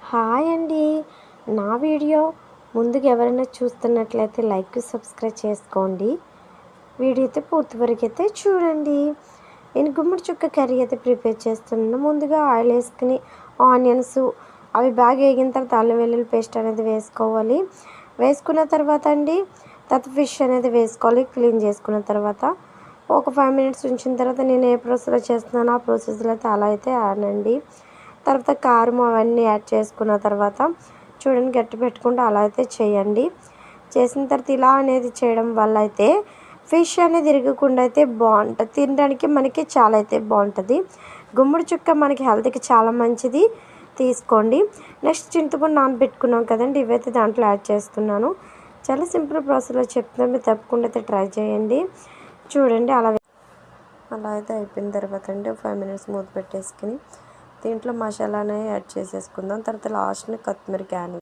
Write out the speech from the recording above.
Hi అండి. నా video ముందుగా ఎవరైనా చూస్తున్నట్లయితే లైక్ సబ్స్క్రైబ్ చేసుకోండి. వీడియో అయితే పూర్తి వరకు అయితే చూడండి. నేను గుమ్మడి చుక్క కర్రీ అయితే ప్రిపేర్ చేస్తున్నాను. ముందుగా ఆయిల్ వేసుకుని ఆనియన్స్ అవి బాగా వేగిన తర్వాత అల్లం వెల్లుల్లి పేస్ట్ అనేది వేసుకోవాలి. వేసుకున్న తర్వాత ఫిష్ అనేది వేసుకోవాలి. క్లీన్ చేసుకున్న తర్వాత ఒక 5 మినిట్స్ ఉంచిన తర్వాత నేను ఏ ప్రాసెస్లో చేస్తున్నానో ఆ ప్రాసెస్లో అయితే అలా అయితే ఆనండి. తర్వాత కారం అవన్నీ యాడ్ చేసుకున్న తర్వాత చూడండి గట్టి పెట్టుకుంటూ అలా అయితే చేయండి. చేసిన తర్వాత ఇలా అనేది చేయడం వల్ల అయితే ఫిష్ అనేది ఇరగకుండా అయితే బాగుంటుంది. తినడానికి మనకి చాలా అయితే బాగుంటుంది. గుమ్మడి చుక్క మనకి హెల్త్కి చాలా మంచిది, తీసుకోండి. నెక్స్ట్ చింతపండు నానబెట్టుకున్నాం కదండి, ఇవైతే దాంట్లో యాడ్ చేస్తున్నాను. చాలా సింపుల్ ప్రాసెస్లో చెప్తున్నాను, మీరు తప్పకుండా అయితే ట్రై చేయండి. చూడండి అలా అయితే అయిపోయిన తర్వాత 5 మినిట్స్ మూత పెట్టేసుకుని దీంట్లో మసాలానే యాడ్ చేసేసుకుందాం. తర్వాత లాస్ట్ని కొత్తిమీర గార్నిష్